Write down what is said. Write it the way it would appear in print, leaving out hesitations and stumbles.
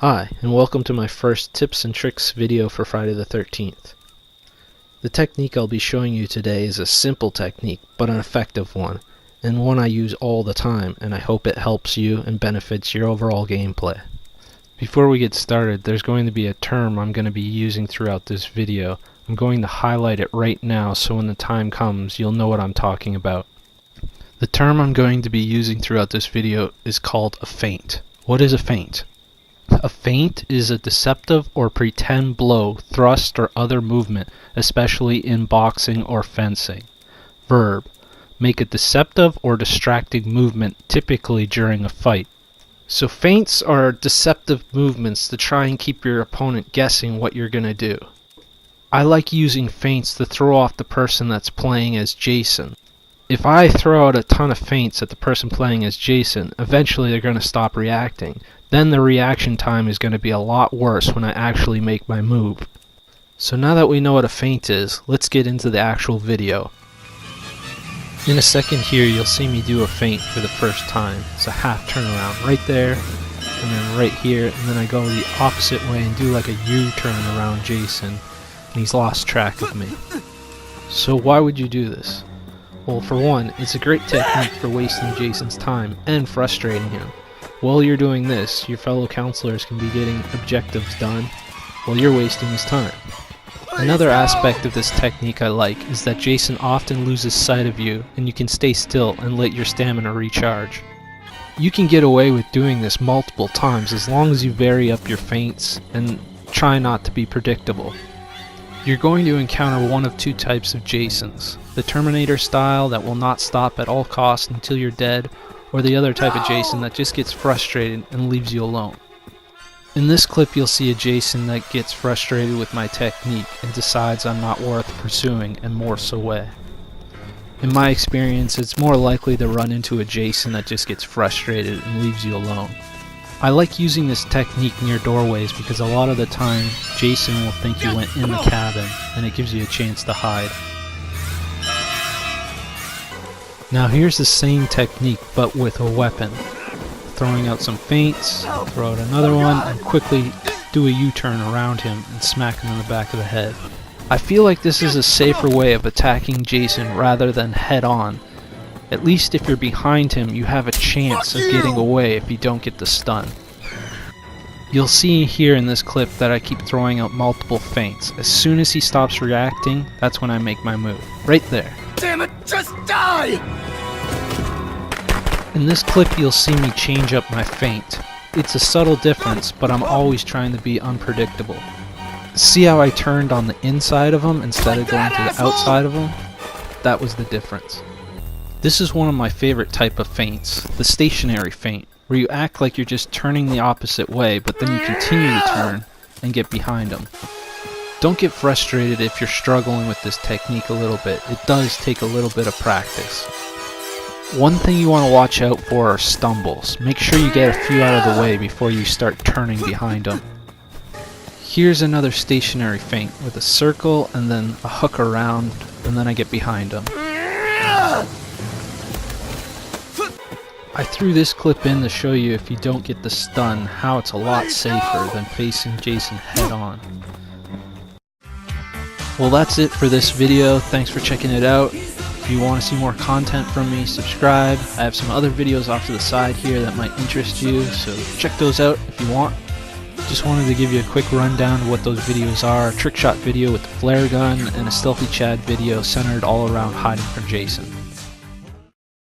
Hi, and welcome to my first tips and tricks video for Friday the 13th. The technique I'll be showing you today is a simple technique, but an effective one, and one I use all the time, and I hope it helps you and benefits your overall gameplay. Before we get started, there's going to be a term I'm going to be using throughout this video. I'm going to highlight it right now so when the time comes, you'll know what I'm talking about. The term I'm going to be using throughout this video is called a feint. What is a feint? A feint is a deceptive or pretend blow, thrust, or other movement, especially in boxing or fencing. Verb: make a deceptive or distracting movement, typically during a fight. So feints are deceptive movements to try and keep your opponent guessing what you're going to do. I like using feints to throw off the person that's playing as Jason. If I throw out a ton of feints at the person playing as Jason, eventually they're going to stop reacting. Then the reaction time is going to be a lot worse when I actually make my move. So now that we know what a feint is, let's get into the actual video. In a second here, you'll see me do a feint for the first time. It's a half turnaround right there, and then right here, and then I go the opposite way and do like a U-turn around Jason, and he's lost track of me. So why would you do this? Well, for one, it's a great technique for wasting Jason's time and frustrating him. While you're doing this, your fellow counselors can be getting objectives done while you're wasting his time. Another aspect of this technique I like is that Jason often loses sight of you and you can stay still and let your stamina recharge. You can get away with doing this multiple times as long as you vary up your feints and try not to be predictable. You're going to encounter one of two types of Jasons: the Terminator style that will not stop at all costs until you're dead, or the other type of Jason that just gets frustrated and leaves you alone. In this clip you'll see a Jason that gets frustrated with my technique and decides I'm not worth pursuing and morphs away. In my experience, it's more likely to run into a Jason that just gets frustrated and leaves you alone. I like using this technique near doorways because a lot of the time Jason will think you went in the cabin and it gives you a chance to hide. Now here's the same technique but with a weapon. Throwing out some feints, throw out another one, and quickly do a U-turn around him and smack him in the back of the head. I feel like this is a safer way of attacking Jason rather than head on. At least if you're behind him, you have a chance of getting away if you don't get the stun. You'll see here in this clip that I keep throwing out multiple feints. As soon as he stops reacting, that's when I make my move. Right there. Damn it, just die! In this clip you'll see me change up my feint. It's a subtle difference, but I'm always trying to be unpredictable. See how I turned on the inside of him instead of going to the outside of him? That was the difference. This is one of my favorite type of feints, the stationary feint, where you act like you're just turning the opposite way, but then you continue to turn and get behind them. Don't get frustrated if you're struggling with this technique a little bit. It does take a little bit of practice. One thing you want to watch out for are stumbles. Make sure you get a few out of the way before you start turning behind them. Here's another stationary feint with a circle and then a hook around, and then I get behind them. I threw this clip in to show you, if you don't get the stun, how it's a lot safer than facing Jason head on. Well, that's it for this video. Thanks for checking it out. If you want to see more content from me, subscribe. I have some other videos off to the side here that might interest you, so check those out if you want. Just wanted to give you a quick rundown of what those videos are: a trick shot video with the flare gun and a stealthy Chad video centered all around hiding from Jason.